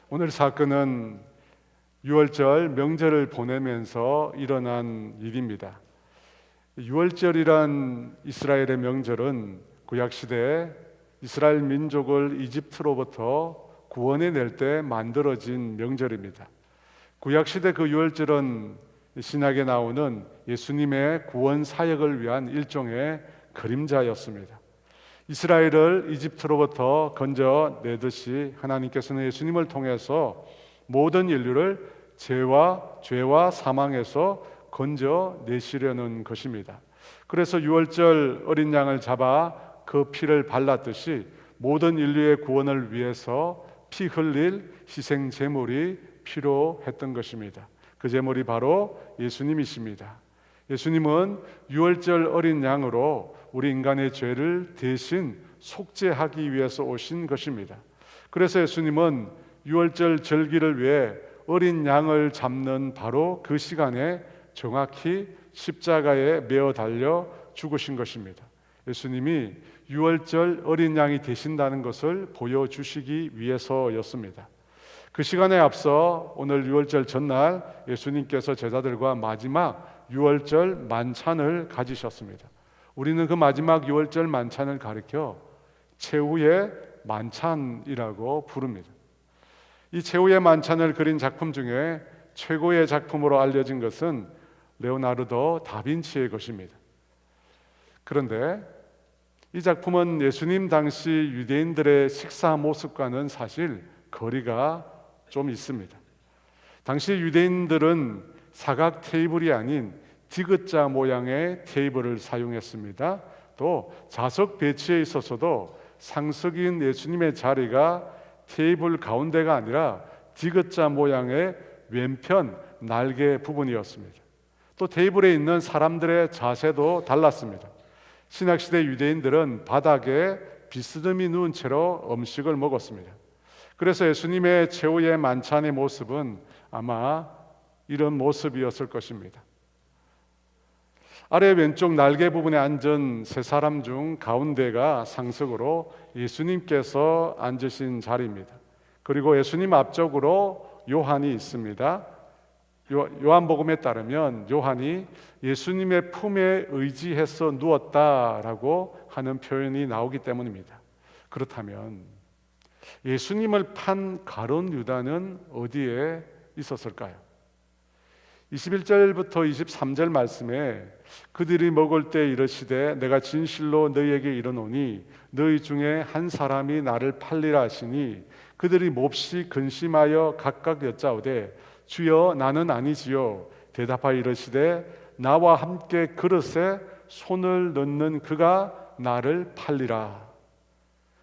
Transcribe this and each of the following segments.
오늘 사건은 유월절 명절을 보내면서 일어난 일입니다. 유월절이란 이스라엘의 명절은 구약시대에 이스라엘 민족을 이집트로부터 구원해낼 때 만들어진 명절입니다. 구약시대 그 유월절은 신약에 나오는 예수님의 구원 사역을 위한 일종의 그림자였습니다. 이스라엘을 이집트로부터 건져내듯이 하나님께서는 예수님을 통해서 모든 인류를 죄와 사망에서 건져내시려는 것입니다. 그래서 유월절 어린 양을 잡아 그 피를 발랐듯이 모든 인류의 구원을 위해서 피 흘릴 희생 제물이 필요했던 것입니다. 그 제물이 바로 예수님이십니다. 예수님은 유월절 어린 양으로 우리 인간의 죄를 대신 속죄하기 위해서 오신 것입니다. 그래서 예수님은 유월절 절기를 위해 어린 양을 잡는 바로 그 시간에 정확히 십자가에 매어 달려 죽으신 것입니다. 예수님이 유월절 어린 양이 되신다는 것을 보여주시기 위해서였습니다. 그 시간에 앞서 오늘 유월절 전날 예수님께서 제자들과 마지막 유월절 만찬을 가지셨습니다. 우리는 그 마지막 유월절 만찬을 가리켜 최후의 만찬이라고 부릅니다. 이 최후의 만찬을 그린 작품 중에 최고의 작품으로 알려진 것은 레오나르도 다빈치의 것입니다. 그런데 이 작품은 예수님 당시 유대인들의 식사 모습과는 사실 거리가 좀 있습니다. 당시 유대인들은 사각 테이블이 아닌 디귿자 모양의 테이블을 사용했습니다. 또 좌석 배치에 있어서도 상석인 예수님의 자리가 테이블 가운데가 아니라 디귿자 모양의 왼편 날개 부분이었습니다. 또 테이블에 있는 사람들의 자세도 달랐습니다. 신약시대 유대인들은 바닥에 비스듬히 누운 채로 음식을 먹었습니다. 그래서 예수님의 최후의 만찬의 모습은 아마 이런 모습이었을 것입니다. 아래 왼쪽 날개 부분에 앉은 세 사람 중 가운데가 상석으로 예수님께서 앉으신 자리입니다. 그리고 예수님 앞쪽으로 요한이 있습니다. 요한복음에 따르면 요한이 예수님의 품에 의지해서 누웠다라고 하는 표현이 나오기 때문입니다. 그렇다면 예수님을 판 가룟 유다는 어디에 있었을까요? 21절부터 23절 말씀에 그들이 먹을 때 이르시되 내가 진실로 너희에게 이르노니 너희 중에 한 사람이 나를 팔리라 하시니 그들이 몹시 근심하여 각각 여짜오되 주여 나는 아니지요. 대답하여 이르시되 나와 함께 그릇에 손을 넣는 그가 나를 팔리라.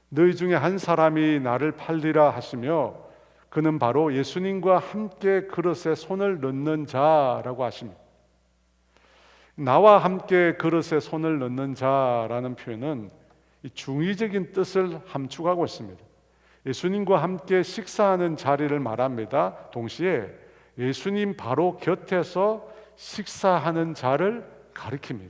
너희 중에 한 사람이 나를 팔리라 하시며 그는 바로 예수님과 함께 그릇에 손을 넣는 자라고 하십니다. 나와 함께 그릇에 손을 넣는 자라는 표현은 중의적인 뜻을 함축하고 있습니다. 예수님과 함께 식사하는 자리를 말합니다. 동시에 예수님 바로 곁에서 식사하는 자를 가리킵니다.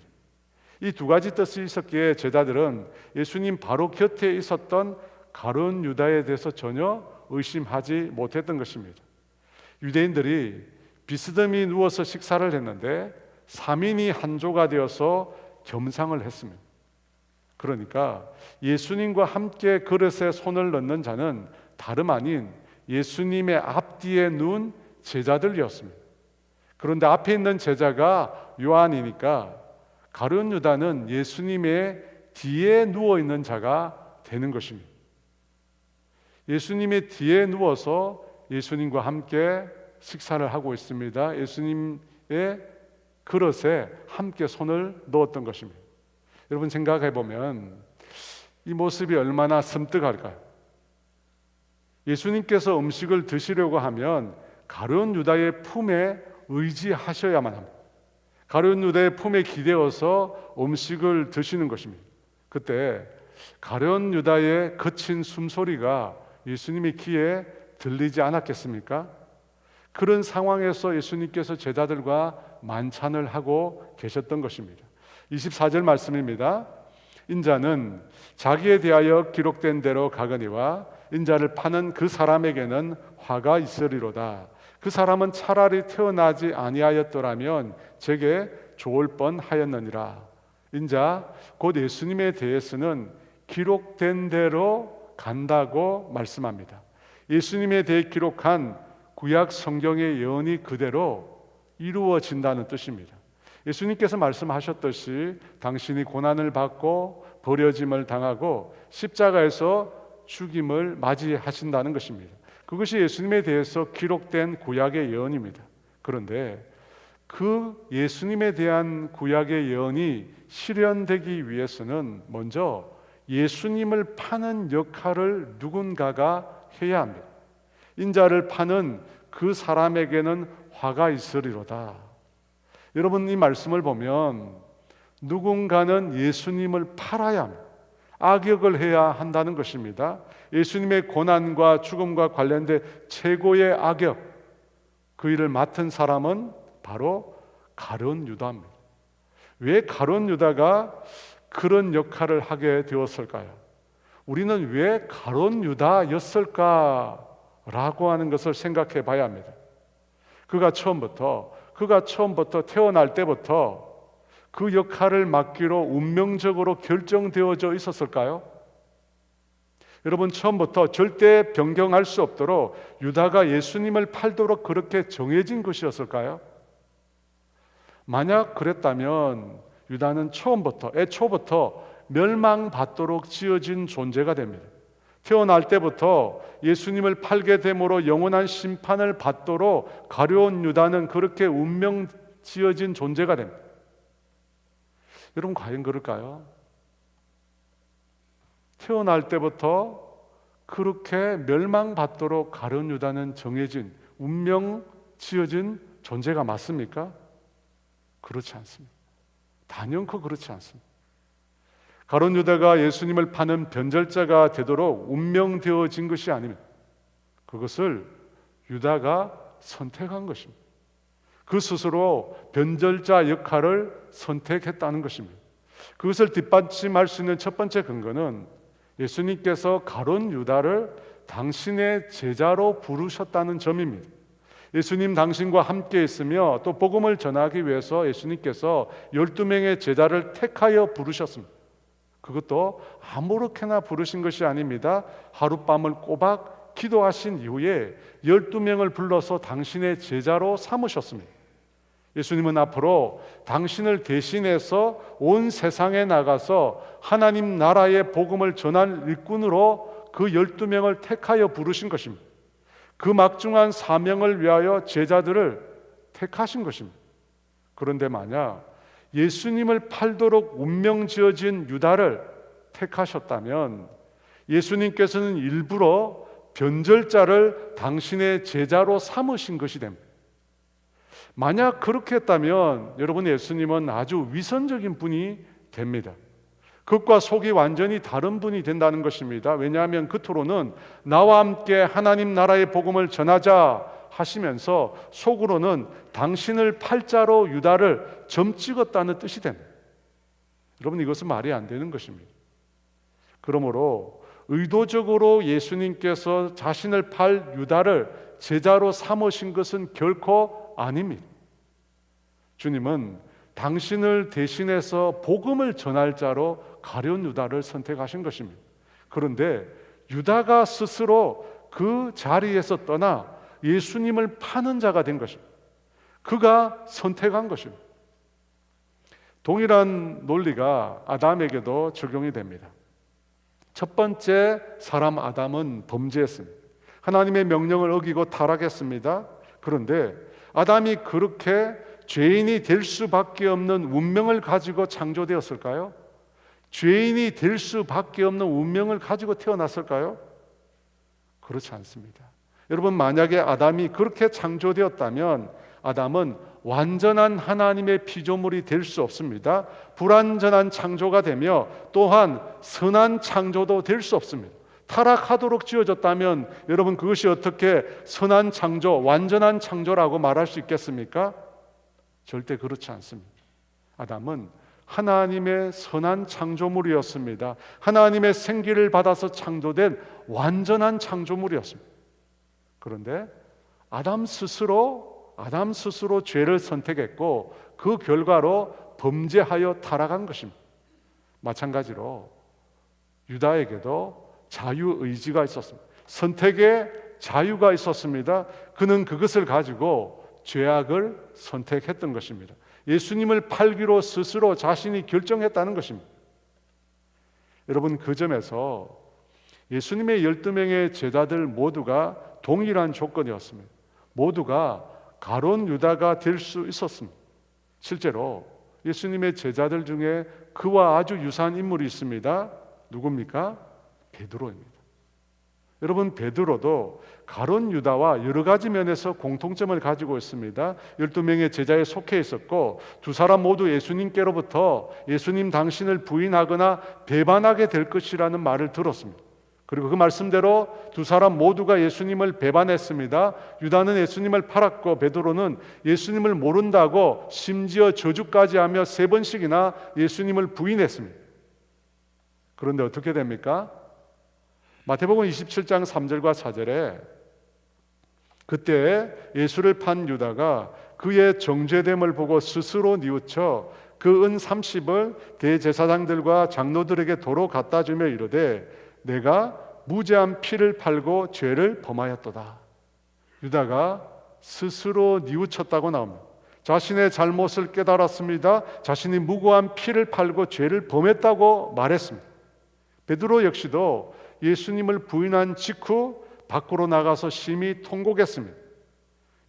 이 두 가지 뜻이 있었기에 제자들은 예수님 바로 곁에 있었던 가룟 유다에 대해서 전혀 의심하지 못했던 것입니다. 유대인들이 비스듬히 누워서 식사를 했는데 3인이 한 조가 되어서 겸상을 했습니다. 그러니까 예수님과 함께 그릇에 손을 넣는 자는 다름 아닌 예수님의 앞뒤에 누운 제자들이었습니다. 그런데 앞에 있는 제자가 요한이니까 가룟 유다는 예수님의 뒤에 누워 있는 자가 되는 것입니다. 예수님의 뒤에 누워서 예수님과 함께 식사를 하고 있습니다. 예수님의 그릇에 함께 손을 넣었던 것입니다. 여러분 생각해 보면 이 모습이 얼마나 섬뜩할까요? 예수님께서 음식을 드시려고 하면 가룟 유다의 품에 의지하셔야만 합니다. 가룟 유다의 품에 기대어서 음식을 드시는 것입니다. 그때 가룟 유다의 거친 숨소리가 예수님의 귀에 들리지 않았겠습니까? 그런 상황에서 예수님께서 제자들과 만찬을 하고 계셨던 것입니다. 24절 말씀입니다. 인자는 자기에 대하여 기록된 대로 가거니와 인자를 파는 그 사람에게는 화가 있으리로다. 그 사람은 차라리 태어나지 아니하였더라면 제게 좋을 뻔하였느니라. 인자 곧 예수님에 대해서는 기록된 대로 간다고 말씀합니다. 예수님에 대해 기록한 구약 성경의 예언이 그대로 이루어진다는 뜻입니다. 예수님께서 말씀하셨듯이 당신이 고난을 받고 버려짐을 당하고 십자가에서 죽임을 맞이하신다는 것입니다. 그것이 예수님에 대해서 기록된 구약의 예언입니다. 그런데 그 예수님에 대한 구약의 예언이 실현되기 위해서는 먼저 예수님을 파는 역할을 누군가가 해야 합니다. 인자를 파는 그 사람에게는 화가 있으리로다. 여러분, 이 말씀을 보면 누군가는 예수님을 팔아야 합니다. 악역을 해야 한다는 것입니다. 예수님의 고난과 죽음과 관련된 최고의 악역, 그 일을 맡은 사람은 바로 가룟 유다입니다. 왜 가룟 유다가 그런 역할을 하게 되었을까요? 우리는 왜 가룟 유다였을까라고 하는 것을 생각해 봐야 합니다. 그가 처음부터 태어날 때부터 그 역할을 맡기로 운명적으로 결정되어져 있었을까요? 여러분, 처음부터 절대 변경할 수 없도록 유다가 예수님을 팔도록 그렇게 정해진 것이었을까요? 만약 그랬다면 유다는 애초부터 멸망받도록 지어진 존재가 됩니다. 태어날 때부터 예수님을 팔게 됨으로 영원한 심판을 받도록 가룟 유다는 그렇게 운명 지어진 존재가 됩니다. 여러분, 과연 그럴까요? 태어날 때부터 그렇게 멸망받도록 가룟 유다는 정해진 운명 지어진 존재가 맞습니까? 그렇지 않습니다. 단연코 그렇지 않습니다. 가룟 유다가 예수님을 파는 변절자가 되도록 운명되어진 것이 아닙니다. 그것을 유다가 선택한 것입니다. 그 스스로 변절자 역할을 선택했다는 것입니다. 그것을 뒷받침할 수 있는 첫 번째 근거는 예수님께서 가룟 유다를 당신의 제자로 부르셨다는 점입니다. 예수님 당신과 함께 있으며 또 복음을 전하기 위해서 예수님께서 12명의 제자를 택하여 부르셨습니다. 그것도 아무렇게나 부르신 것이 아닙니다. 하룻밤을 꼬박 기도하신 이후에 12명을 불러서 당신의 제자로 삼으셨습니다. 예수님은 앞으로 당신을 대신해서 온 세상에 나가서 하나님 나라의 복음을 전할 일꾼으로 그 12명을 택하여 부르신 것입니다. 그 막중한 사명을 위하여 제자들을 택하신 것입니다. 그런데 만약 예수님을 팔도록 운명 지어진 유다를 택하셨다면 예수님께서는 일부러 변절자를 당신의 제자로 삼으신 것이 됩니다. 만약 그렇게 했다면 여러분, 예수님은 아주 위선적인 분이 됩니다. 겉과 속이 완전히 다른 분이 된다는 것입니다. 왜냐하면 겉으로는 나와 함께 하나님 나라의 복음을 전하자 하시면서 속으로는 당신을 팔자로 유다를 점 찍었다는 뜻이 됩니다. 여러분, 이것은 말이 안 되는 것입니다. 그러므로 의도적으로 예수님께서 자신을 팔 유다를 제자로 삼으신 것은 결코 아닙니다. 주님은 당신을 대신해서 복음을 전할 자로 가룟 유다를 선택하신 것입니다. 그런데 유다가 스스로 그 자리에서 떠나 예수님을 파는 자가 된 것입니다. 그가 선택한 것입니다. 동일한 논리가 아담에게도 적용이 됩니다. 첫 번째 사람 아담은 범죄했습니다. 하나님의 명령을 어기고 타락했습니다. 그런데 아담이 그렇게 죄인이 될 수밖에 없는 운명을 가지고 창조되었을까요? 죄인이 될 수밖에 없는 운명을 가지고 태어났을까요? 그렇지 않습니다. 여러분, 만약에 아담이 그렇게 창조되었다면 아담은 완전한 하나님의 피조물이 될 수 없습니다. 불완전한 창조가 되며 또한 선한 창조도 될 수 없습니다. 타락하도록 지어졌다면 여러분, 그것이 어떻게 선한 창조, 완전한 창조라고 말할 수 있겠습니까? 절대 그렇지 않습니다. 아담은 하나님의 선한 창조물이었습니다. 하나님의 생기를 받아서 창조된 완전한 창조물이었습니다. 그런데 아담 스스로 죄를 선택했고 그 결과로 범죄하여 타락한 것입니다. 마찬가지로 유다에게도 자유의지가 있었습니다. 선택의 자유가 있었습니다. 그는 그것을 가지고 죄악을 선택했던 것입니다. 예수님을 팔기로 스스로 자신이 결정했다는 것입니다. 여러분, 그 점에서 예수님의 12명의 제자들 모두가 동일한 조건이었습니다. 모두가 가론 유다가 될 수 있었습니다. 실제로 예수님의 제자들 중에 그와 아주 유사한 인물이 있습니다. 누굽니까? 베드로입니다. 여러분, 베드로도 가론 유다와 여러 가지 면에서 공통점을 가지고 있습니다. 12명의 제자에 속해 있었고 두 사람 모두 예수님께로부터 예수님 당신을 부인하거나 배반하게 될 것이라는 말을 들었습니다. 그리고 그 말씀대로 두 사람 모두가 예수님을 배반했습니다. 유다는 예수님을 팔았고 베드로는 예수님을 모른다고 심지어 저주까지 하며 3번씩이나 예수님을 부인했습니다. 그런데 어떻게 됩니까? 마태복음 27장 3절과 4절에 그때 예수를 판 유다가 그의 정죄됨을 보고 스스로 뉘우쳐 그 은 30을 대제사장들과 장로들에게 도로 갖다 주며 이르되 내가 무죄한 피를 팔고 죄를 범하였도다. 유다가 스스로 뉘우쳤다고 나옵니다. 자신의 잘못을 깨달았습니다. 자신이 무고한 피를 팔고 죄를 범했다고 말했습니다. 베드로 역시도 예수님을 부인한 직후 밖으로 나가서 심히 통곡했습니다.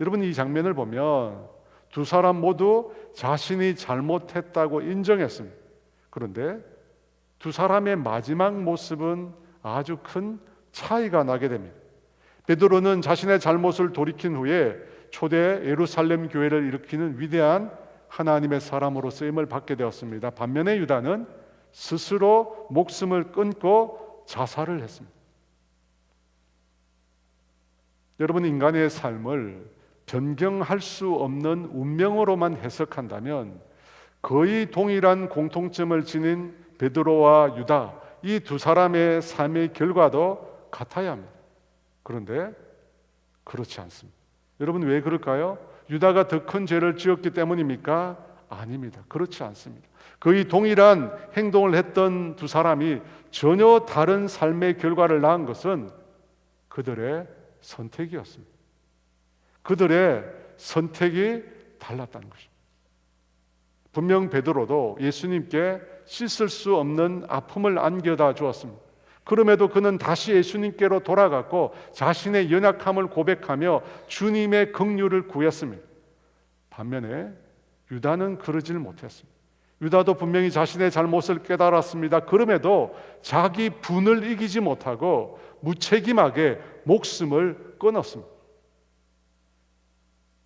여러분, 이 장면을 보면 두 사람 모두 자신이 잘못했다고 인정했습니다. 그런데 두 사람의 마지막 모습은 아주 큰 차이가 나게 됩니다. 베드로는 자신의 잘못을 돌이킨 후에 초대 예루살렘 교회를 일으키는 위대한 하나님의 사람으로 쓰임을 받게 되었습니다. 반면에 유다는 스스로 목숨을 끊고 자살을 했습니다. 여러분, 인간의 삶을 변경할 수 없는 운명으로만 해석한다면 거의 동일한 공통점을 지닌 베드로와 유다, 이 두 사람의 삶의 결과도 같아야 합니다. 그런데 그렇지 않습니다. 여러분, 왜 그럴까요? 유다가 더 큰 죄를 지었기 때문입니까? 아닙니다. 그렇지 않습니다. 거의 동일한 행동을 했던 두 사람이 전혀 다른 삶의 결과를 낳은 것은 그들의 선택이었습니다. 그들의 선택이 달랐다는 것입니다. 분명 베드로도 예수님께 씻을 수 없는 아픔을 안겨다 주었습니다. 그럼에도 그는 다시 예수님께로 돌아갔고 자신의 연약함을 고백하며 주님의 긍휼을 구했습니다. 반면에 유다는 그러질 못했습니다. 유다도 분명히 자신의 잘못을 깨달았습니다. 그럼에도 자기 분을 이기지 못하고 무책임하게 목숨을 끊었습니다.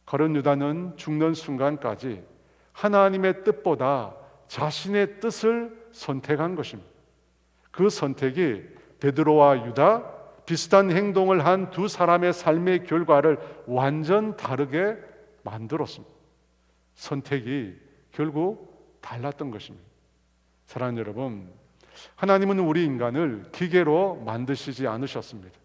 가룟 유다는 죽는 순간까지 하나님의 뜻보다 자신의 뜻을 선택한 것입니다. 그 선택이 베드로와 유다, 비슷한 행동을 한 두 사람의 삶의 결과를 완전 다르게 만들었습니다. 선택이 결국 달랐던 것입니다. 사랑하는 여러분, 하나님은 우리 인간을 기계로 만드시지 않으셨습니다.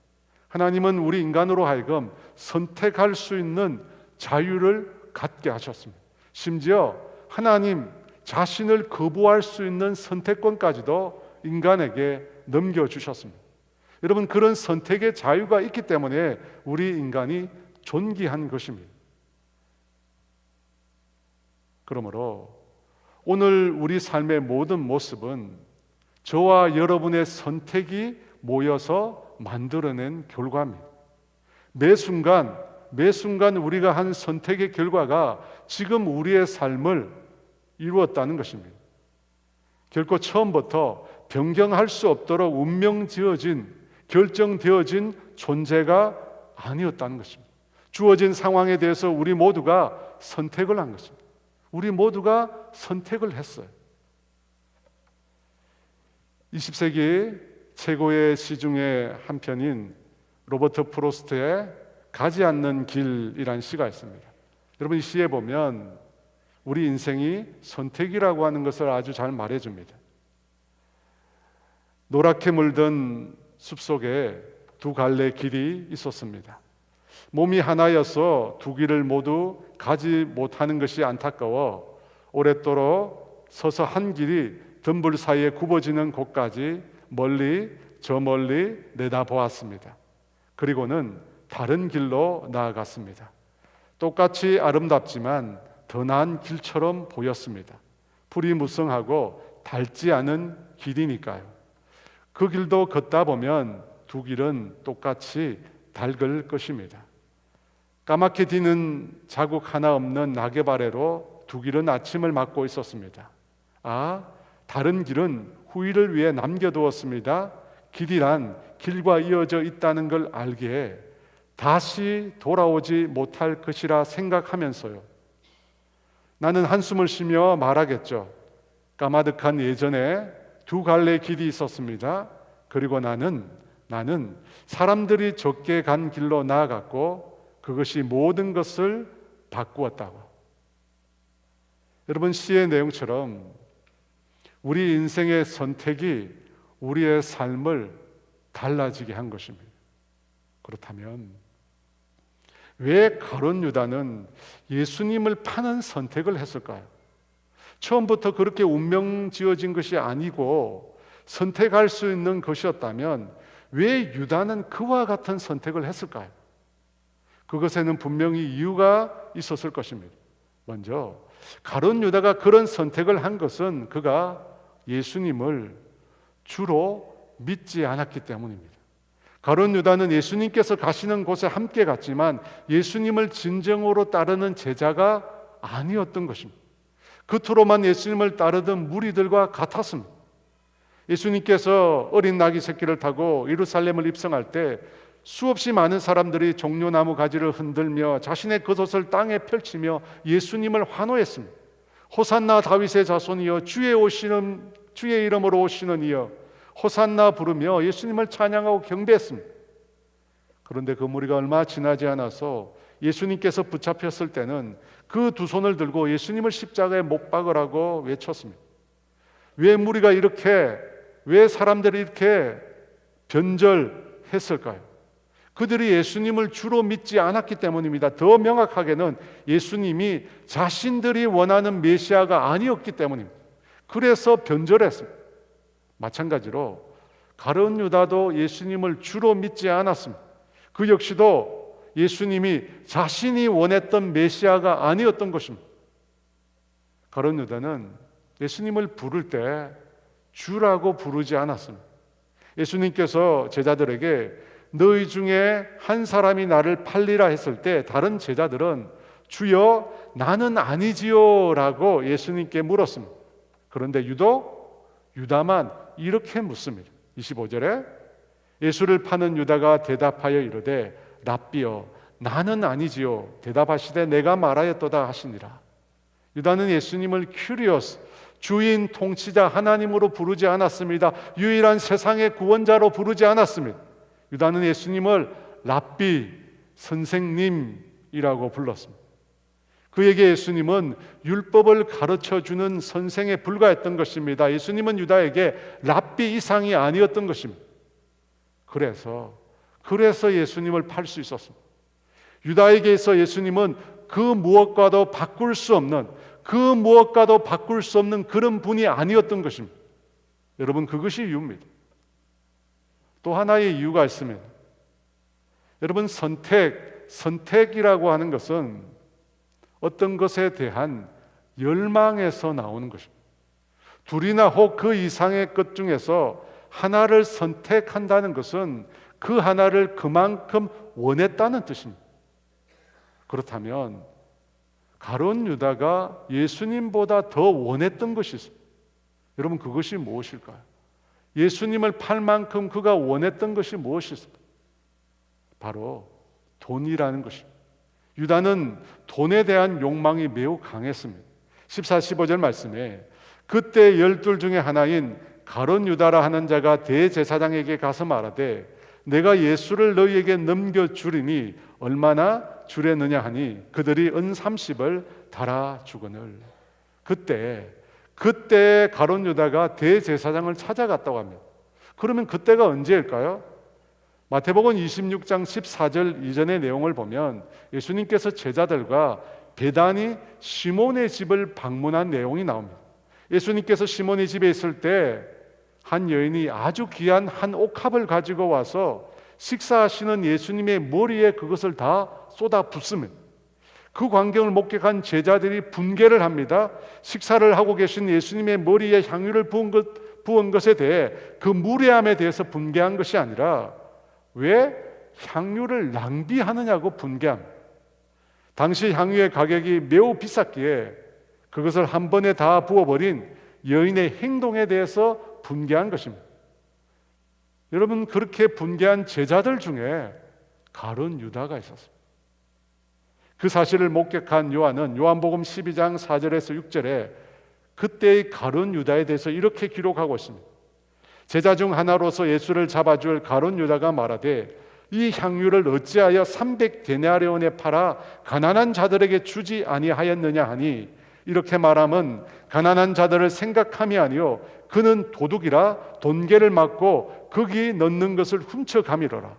하나님은 우리 인간으로 하여금 선택할 수 있는 자유를 갖게 하셨습니다. 심지어 하나님 자신을 거부할 수 있는 선택권까지도 인간에게 넘겨주셨습니다. 여러분, 그런 선택의 자유가 있기 때문에 우리 인간이 존귀한 것입니다. 그러므로 오늘 우리 삶의 모든 모습은 저와 여러분의 선택이 모여서 만들어낸 결과입니다. 매 순간 우리가 한 선택의 결과가 지금 우리의 삶을 이루었다는 것입니다. 결코 처음부터 변경할 수 없도록 운명 지어진, 결정되어진 존재가 아니었다는 것입니다. 주어진 상황에 대해서 우리 모두가 선택을 한 것입니다. 우리 모두가 선택을 했어요. 20세기 최고의 시 중에 한 편인 로버트 프로스트의 가지 않는 길이라는 시가 있습니다. 여러분, 이 시에 보면 우리 인생이 선택이라고 하는 것을 아주 잘 말해줍니다. 노랗게 물든 숲속에 두 갈래 길이 있었습니다. 몸이 하나여서 두 길을 모두 가지 못하는 것이 안타까워 오랫도록 서서 한 길이 덤불 사이에 굽어지는 곳까지 멀리 내다보았습니다. 그리고는 다른 길로 나아갔습니다. 똑같이 아름답지만 더 나은 길처럼 보였습니다. 풀이 무성하고 닳지 않은 길이니까요. 그 길도 걷다 보면 두 길은 똑같이 닳을 것입니다. 까맣게 디는 자국 하나 없는 낙엽 아래로 두 길은 아침을 맞고 있었습니다. 다른 길은 후일을 위해 남겨두었습니다. 길이란 길과 이어져 있다는 걸 알기에 다시 돌아오지 못할 것이라 생각하면서요, 나는 한숨을 쉬며 말하겠죠. 까마득한 예전에 두 갈래 길이 있었습니다. 그리고 나는 사람들이 적게 간 길로 나아갔고 그것이 모든 것을 바꾸었다고. 여러분, 시의 내용처럼 우리 인생의 선택이 우리의 삶을 달라지게 한 것입니다. 그렇다면 왜 가룟 유다는 예수님을 파는 선택을 했을까요? 처음부터 그렇게 운명 지어진 것이 아니고 선택할 수 있는 것이었다면 왜 유다는 그와 같은 선택을 했을까요? 그것에는 분명히 이유가 있었을 것입니다. 먼저 가룟 유다가 그런 선택을 한 것은 그가 예수님을 주로 믿지 않았기 때문입니다. 가룟 유다는 예수님께서 가시는 곳에 함께 갔지만 예수님을 진정으로 따르는 제자가 아니었던 것입니다. 겉으로만 예수님을 따르던 무리들과 같았습니다. 예수님께서 어린 나귀 새끼를 타고 예루살렘을 입성할 때 수없이 많은 사람들이 종려나무 가지를 흔들며 자신의 겉옷을 땅에 펼치며 예수님을 환호했습니다. 호산나 다윗의 자손이여, 주의 이름으로 오시는 이여, 호산나 부르며 예수님을 찬양하고 경배했습니다. 그런데 그 무리가 얼마 지나지 않아서 예수님께서 붙잡혔을 때는 그 두 손을 들고 예수님을 십자가에 못 박으라고 외쳤습니다. 왜 사람들이 이렇게 변절했을까요? 그들이 예수님을 주로 믿지 않았기 때문입니다. 더 명확하게는 예수님이 자신들이 원하는 메시아가 아니었기 때문입니다. 그래서 변절했습니다. 마찬가지로 가룟 유다도 예수님을 주로 믿지 않았습니다. 그 역시도 예수님이 자신이 원했던 메시아가 아니었던 것입니다. 가룟 유다는 예수님을 부를 때 주라고 부르지 않았습니다. 예수님께서 제자들에게 너희 중에 한 사람이 나를 팔리라 했을 때 다른 제자들은 주여 나는 아니지요 라고 예수님께 물었습니다. 그런데 유다만 이렇게 묻습니다. 25절에 예수를 파는 유다가 대답하여 이르되 랍비여 나는 아니지요 대답하시되 내가 말하였도다 하시니라. 유다는 예수님을 큐리오스, 주인 통치자 하나님으로 부르지 않았습니다. 유일한 세상의 구원자로 부르지 않았습니다. 유다는 예수님을 랍비, 선생님이라고 불렀습니다. 그에게 예수님은 율법을 가르쳐주는 선생에 불과했던 것입니다. 예수님은 유다에게 랍비 이상이 아니었던 것입니다. 그래서 예수님을 팔 수 있었습니다. 유다에게서 예수님은 그 무엇과도 바꿀 수 없는 그런 분이 아니었던 것입니다. 여러분, 그것이 이유입니다. 또 하나의 이유가 있습니다. 여러분, 선택이라고 하는 것은 어떤 것에 대한 열망에서 나오는 것입니다. 둘이나 혹 그 이상의 것 중에서 하나를 선택한다는 것은 그 하나를 그만큼 원했다는 뜻입니다. 그렇다면 가룟 유다가 예수님보다 더 원했던 것이 있습니다. 여러분, 그것이 무엇일까요? 예수님을 팔 만큼 그가 원했던 것이 무엇이 있습니까? 바로 돈이라는 것입니다. 유다는 돈에 대한 욕망이 매우 강했습니다. 14, 15절 말씀에 그때 12 중에 하나인 가룟 유다라 하는 자가 대제사장에게 가서 말하되 내가 예수를 너희에게 넘겨주리니 얼마나 주려느냐 하니 그들이 은 30을 달아주거늘. 그때 가룟 유다가 대제사장을 찾아갔다고 합니다. 그러면 그때가 언제일까요? 마태복음 26장 14절 이전의 내용을 보면 예수님께서 제자들과 베다니 시몬의 집을 방문한 내용이 나옵니다. 예수님께서 시몬의 집에 있을 때 한 여인이 아주 귀한 한 옥합을 가지고 와서 식사하시는 예수님의 머리에 그것을 다 쏟아 붓습니다. 그 광경을 목격한 제자들이 분개를 합니다. 식사를 하고 계신 예수님의 머리에 향유를 부은 것에 대해 그 무례함에 대해서 분개한 것이 아니라 왜 향유를 낭비하느냐고 분개합니다. 당시 향유의 가격이 매우 비쌌기에 그것을 한 번에 다 부어버린 여인의 행동에 대해서 분개한 것입니다. 여러분, 그렇게 분개한 제자들 중에 가룟 유다가 있었습니다. 그 사실을 목격한 요한은 요한복음 12장 4절에서 6절에 그때의 가룟 유다에 대해서 이렇게 기록하고 있습니다. 제자 중 하나로서 예수를 잡아줄 가룟 유다가 말하되 이 향유를 어찌하여 300데나리온에 팔아 가난한 자들에게 주지 아니하였느냐 하니 이렇게 말함은 가난한 자들을 생각함이 아니요 그는 도둑이라 돈계를 맞고 거기 넣는 것을 훔쳐가미러라.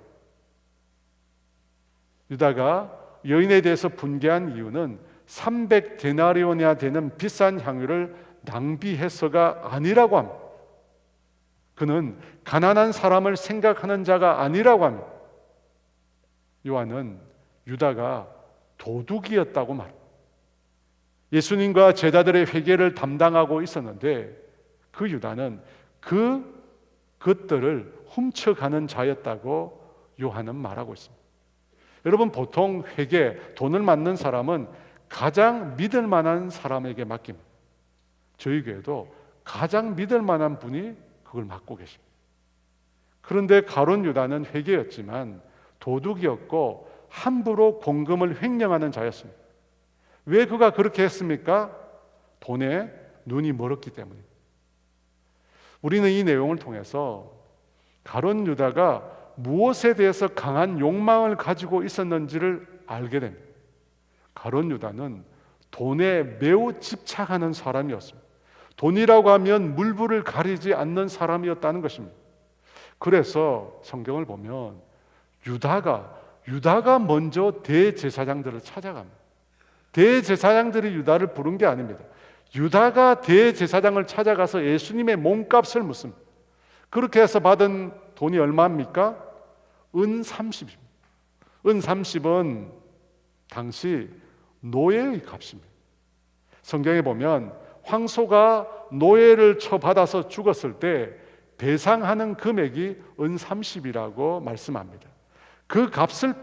유다가 여인에 대해서 분개한 이유는 300데나리온이나 되는 비싼 향유를 낭비해서가 아니라고 합니다. 그는 가난한 사람을 생각하는 자가 아니라고 합니다. 요한은 유다가 도둑이었다고 말합니다. 예수님과 제자들의 회개를 담당하고 있었는데 그 유다는 그것들을 훔쳐가는 자였다고 요한은 말하고 있습니다. 여러분, 보통 회계, 돈을 맡는 사람은 가장 믿을 만한 사람에게 맡깁니다. 저희 교회도 가장 믿을 만한 분이 그걸 맡고 계십니다. 그런데 가룟 유다는 회계였지만 도둑이었고 함부로 공금을 횡령하는 자였습니다. 왜 그가 그렇게 했습니까? 돈에 눈이 멀었기 때문입니다. 우리는 이 내용을 통해서 가룟 유다가 무엇에 대해서 강한 욕망을 가지고 있었는지를 알게 됩니다. 가룟 유다는 돈에 매우 집착하는 사람이었습니다. 돈이라고 하면 물불을 가리지 않는 사람이었다는 것입니다. 그래서 성경을 보면 유다가 먼저 대제사장들을 찾아갑니다. 대제사장들이 유다를 부른 게 아닙니다. 유다가 대제사장을 찾아가서 예수님의 몸값을 묻습니다. 그렇게 해서 받은 돈이 얼마입니까? 은 30입니다. 은 30은 당시 노예의 값입니다. 성경에 보면 황소가 노예를 처받아서 죽었을 때 배상하는 금액이 은 30이라고 말씀합니다. 그 값을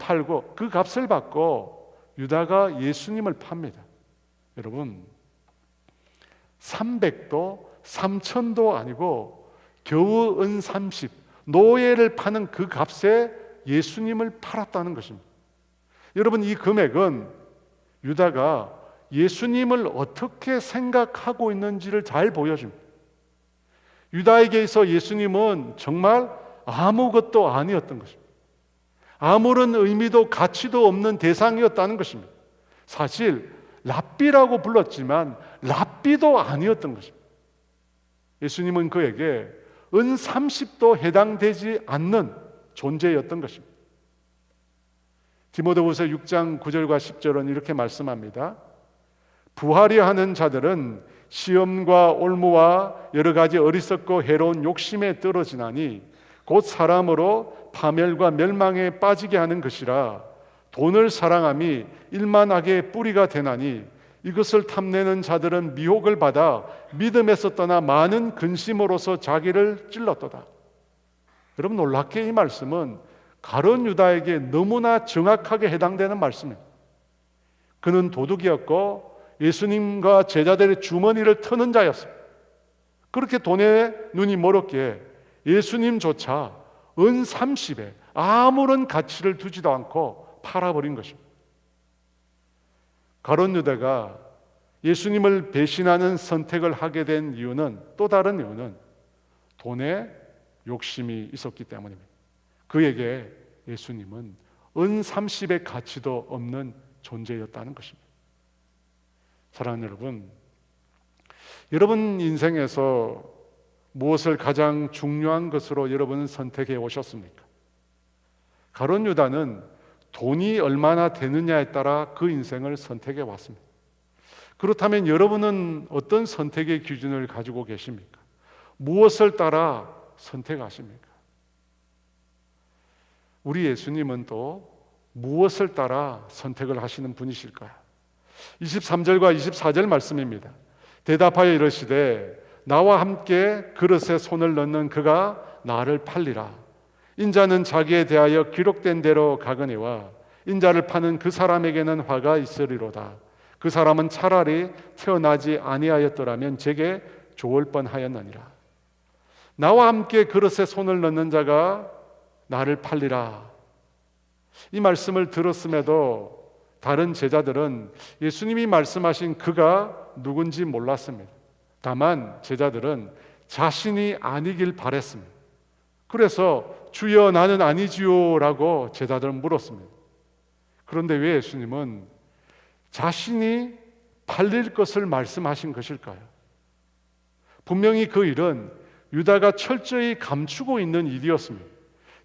받고 유다가 예수님을 팝니다. 여러분, 300도 3천도 아니고 겨우 은 30, 노예를 파는 그 값에 예수님을 팔았다는 것입니다. 여러분, 이 금액은 유다가 예수님을 어떻게 생각하고 있는지를 잘 보여줍니다. 유다에게 있어 예수님은 정말 아무것도 아니었던 것입니다. 아무런 의미도 가치도 없는 대상이었다는 것입니다. 사실 랍비라고 불렀지만 랍비도 아니었던 것입니다. 예수님은 그에게 은 30도 해당되지 않는 존재였던 것입니다. 디모데후서 6장 9절과 10절은 이렇게 말씀합니다. 부하려 하는 자들은 시험과 올무와 여러 가지 어리석고 해로운 욕심에 떨어지나니 곧 사람으로 파멸과 멸망에 빠지게 하는 것이라. 돈을 사랑함이 일만하게 뿌리가 되나니 이것을 탐내는 자들은 미혹을 받아 믿음에서 떠나 많은 근심으로서 자기를 찔렀도다. 여러분, 놀랍게 이 말씀은 가룟 유다에게 너무나 정확하게 해당되는 말씀입니다. 그는 도둑이었고 예수님과 제자들의 주머니를 트는 자였습니다. 그렇게 돈에 눈이 멀었기에 예수님조차 은 30에 아무런 가치를 두지도 않고 팔아버린 것입니다. 가룟 유다가 예수님을 배신하는 선택을 하게 된 이유는, 또 다른 이유는 돈에 욕심이 있었기 때문입니다. 그에게 예수님은 은 30의 가치도 없는 존재였다는 것입니다. 사랑하는 여러분 인생에서 무엇을 가장 중요한 것으로 여러분은 선택해 오셨습니까? 가룟 유다는 돈이 얼마나 되느냐에 따라 그 인생을 선택해 왔습니다. 그렇다면 여러분은 어떤 선택의 기준을 가지고 계십니까? 무엇을 따라 선택하십니까? 우리 예수님은 또 무엇을 따라 선택을 하시는 분이실까요? 23절과 24절 말씀입니다. 대답하여 이르시되 나와 함께 그릇에 손을 넣는 그가 나를 팔리라. 인자는 자기에 대하여 기록된 대로 가거니와 인자를 파는 그 사람에게는 화가 있으리로다. 그 사람은 차라리 태어나지 아니하였더라면 제게 좋을 뻔하였느니라. 나와 함께 그릇에 손을 넣는 자가 나를 팔리라. 이 말씀을 들었음에도 다른 제자들은 예수님이 말씀하신 그가 누군지 몰랐습니다. 다만 제자들은 자신이 아니길 바랬습니다. 그래서 주여 나는 아니지요 라고 제자들은 물었습니다. 그런데 왜 예수님은 자신이 팔릴 것을 말씀하신 것일까요? 분명히 그 일은 유다가 철저히 감추고 있는 일이었습니다.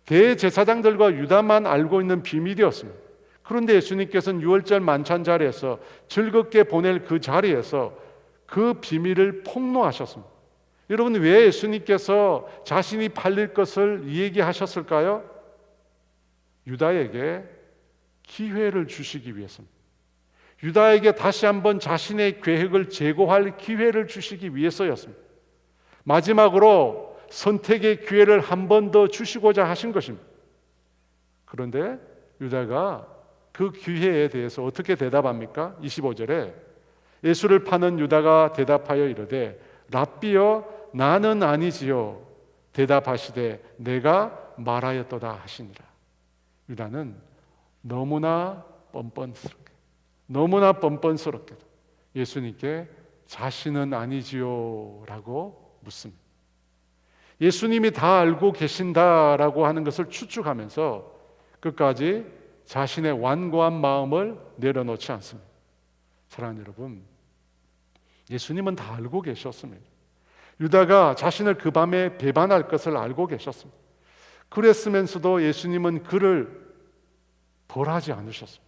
대제사장들과 유다만 알고 있는 비밀이었습니다. 그런데 예수님께서는 유월절 만찬 자리에서 즐겁게 보낼 그 자리에서 그 비밀을 폭로하셨습니다. 여러분, 왜 예수님께서 자신이 팔릴 것을 얘기하셨을까요? 유다에게 기회를 주시기 위해서입니다. 유다에게 다시 한번 자신의 계획을 재고할 기회를 주시기 위해서였습니다. 마지막으로 선택의 기회를 한 번 더 주시고자 하신 것입니다. 그런데 유다가 그 기회에 대해서 어떻게 대답합니까? 25절에 예수를 파는 유다가 대답하여 이르되 랍비여 나는 아니지요. 대답하시되 내가 말하였도다 하시니라. 유다는 너무나 뻔뻔스럽게도 예수님께 자신은 아니지요 라고 묻습니다. 예수님이 다 알고 계신다라고 하는 것을 추측하면서 끝까지 자신의 완고한 마음을 내려놓지 않습니다. 사랑하는 여러분, 예수님은 다 알고 계셨습니다. 유다가 자신을 그 밤에 배반할 것을 알고 계셨습니다. 그랬으면서도 예수님은 그를 벌하지 않으셨습니다.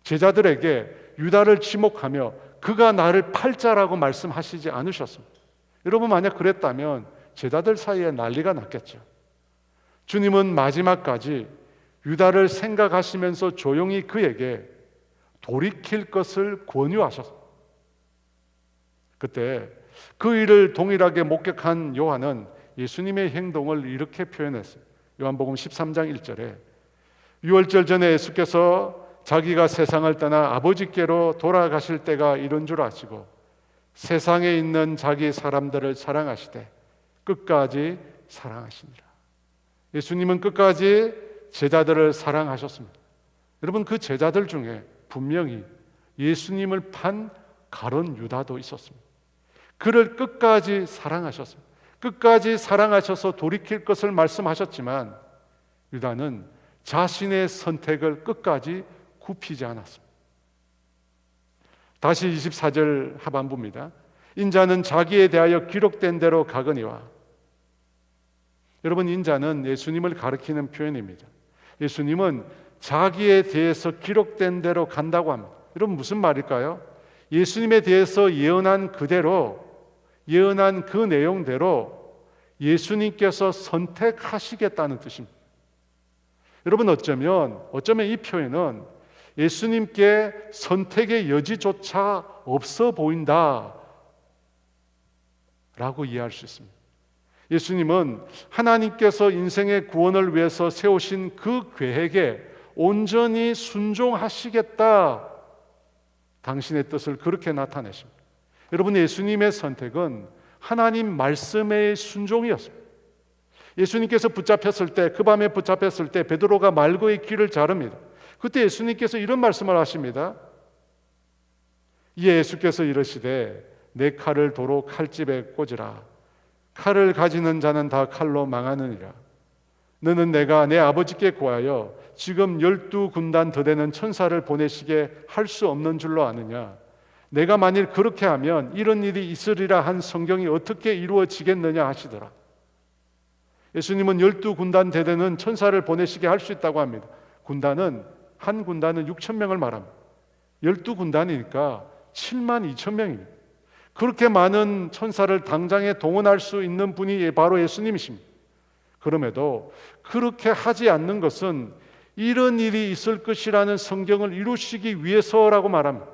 제자들에게 유다를 지목하며 그가 나를 팔자라고 말씀하시지 않으셨습니다. 여러분, 만약 그랬다면 제자들 사이에 난리가 났겠죠. 주님은 마지막까지 유다를 생각하시면서 조용히 그에게 돌이킬 것을 권유하셨습니다. 그때 그 일을 동일하게 목격한 요한은 예수님의 행동을 이렇게 표현했어요. 요한복음 13장 1절에 유월절 전에 예수께서 자기가 세상을 떠나 아버지께로 돌아가실 때가 이른 줄 아시고 세상에 있는 자기 사람들을 사랑하시되 끝까지 사랑하시니라. 예수님은 끝까지 제자들을 사랑하셨습니다. 여러분, 그 제자들 중에 분명히 예수님을 판 가룟 유다도 있었습니다. 그를 끝까지 사랑하셨습니다. 끝까지 사랑하셔서 돌이킬 것을 말씀하셨지만 유다는 자신의 선택을 끝까지 굽히지 않았습니다. 다시 24절 하반부입니다. 인자는 자기에 대하여 기록된 대로 가거니와. 여러분, 인자는 예수님을 가리키는 표현입니다. 예수님은 자기에 대해서 기록된 대로 간다고 합니다. 여러분, 무슨 말일까요? 예수님에 대해서 예언한 그대로, 예언한 그 내용대로 예수님께서 선택하시겠다는 뜻입니다. 여러분, 어쩌면 이 표현은 예수님께 선택의 여지조차 없어 보인다 라고 이해할 수 있습니다. 예수님은 하나님께서 인생의 구원을 위해서 세우신 그 계획에 온전히 순종하시겠다, 당신의 뜻을 그렇게 나타내십니다. 여러분, 예수님의 선택은 하나님 말씀의 순종이었습니다. 예수님께서 붙잡혔을 때, 그 밤에 붙잡혔을 때 베드로가 말고의 귀를 자릅니다. 그때 예수님께서 이런 말씀을 하십니다. 이에 예수께서 이르시되 내 칼을 도로 칼집에 꽂으라. 칼을 가지는 자는 다 칼로 망하느니라. 너는 내가 내 아버지께 구하여 지금 12군단 더 되는 천사를 보내시게 할 수 없는 줄로 아느냐. 내가 만일 그렇게 하면 이런 일이 있으리라 한 성경이 어떻게 이루어지겠느냐 하시더라. 예수님은 12군단 대대는 천사를 보내시게 할 수 있다고 합니다. 한 군단은 6천 명을 말합니다. 12군단이니까 7만 2천 명입니다. 그렇게 많은 천사를 당장에 동원할 수 있는 분이 바로 예수님이십니다. 그럼에도 그렇게 하지 않는 것은 이런 일이 있을 것이라는 성경을 이루시기 위해서라고 말합니다.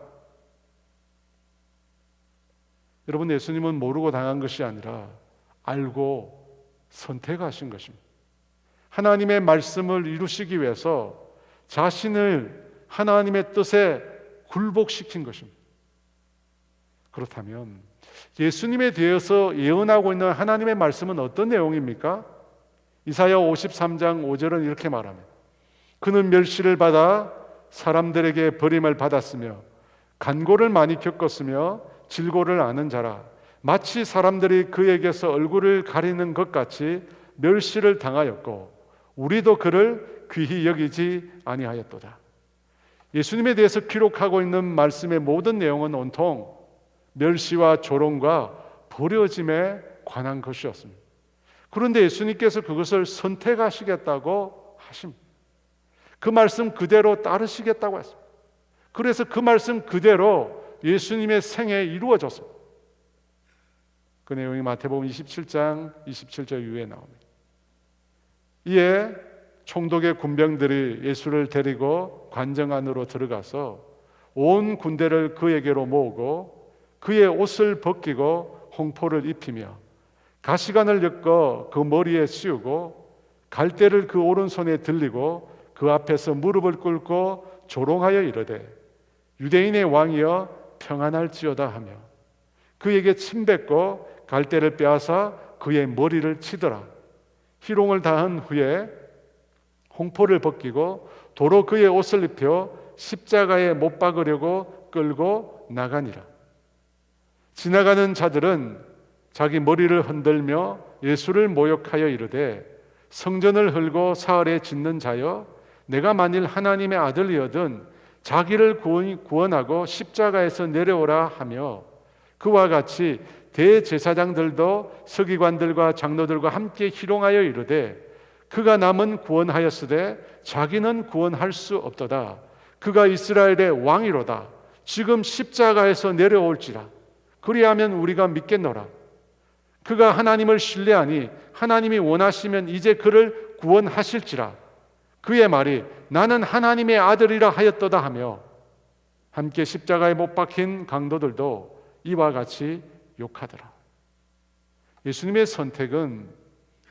여러분, 예수님은 모르고 당한 것이 아니라 알고 선택하신 것입니다. 하나님의 말씀을 이루시기 위해서 자신을 하나님의 뜻에 굴복시킨 것입니다. 그렇다면 예수님에 대해서 예언하고 있는 하나님의 말씀은 어떤 내용입니까? 이사야 53장 5절은 이렇게 말합니다. 그는 멸시를 받아 사람들에게 버림을 받았으며 간고를 많이 겪었으며 질고를 아는 자라. 마치 사람들이 그에게서 얼굴을 가리는 것 같이 멸시를 당하였고 우리도 그를 귀히 여기지 아니하였도다. 예수님에 대해서 기록하고 있는 말씀의 모든 내용은 온통 멸시와 조롱과 버려짐에 관한 것이었습니다. 그런데 예수님께서 그것을 선택하시겠다고 하십니다. 그 말씀 그대로 따르시겠다고 했습니다. 그래서 그 말씀 그대로 예수님의 생애에 이루어졌습니다. 그 내용이 마태복음 27장 27절 이후에 나옵니다. 이에 총독의 군병들이 예수를 데리고 관정 안으로 들어가서 온 군대를 그에게로 모으고 그의 옷을 벗기고 홍포를 입히며 가시관을 엮어 그 머리에 씌우고 갈대를 그 오른손에 들리고 그 앞에서 무릎을 꿇고 조롱하여 이르되 유대인의 왕이여 평안할지어다 하며 그에게 침뱉고 갈대를 빼앗아 그의 머리를 치더라. 희롱을 다한 후에 홍포를 벗기고 도로 그의 옷을 입혀 십자가에 못 박으려고 끌고 나가니라. 지나가는 자들은 자기 머리를 흔들며 예수를 모욕하여 이르되 성전을 헐고 사흘에 짓는 자여 내가 만일 하나님의 아들이거든 자기를 구원하고 십자가에서 내려오라 하며 그와 같이 대제사장들도 서기관들과 장로들과 함께 희롱하여 이르되 그가 남은 구원하였으되 자기는 구원할 수 없도다. 그가 이스라엘의 왕이로다. 지금 십자가에서 내려올지라. 그리하면 우리가 믿겠노라. 그가 하나님을 신뢰하니 하나님이 원하시면 이제 그를 구원하실지라. 그의 말이 나는 하나님의 아들이라 하였도다 하며 함께 십자가에 못 박힌 강도들도 이와 같이 욕하더라. 예수님의 선택은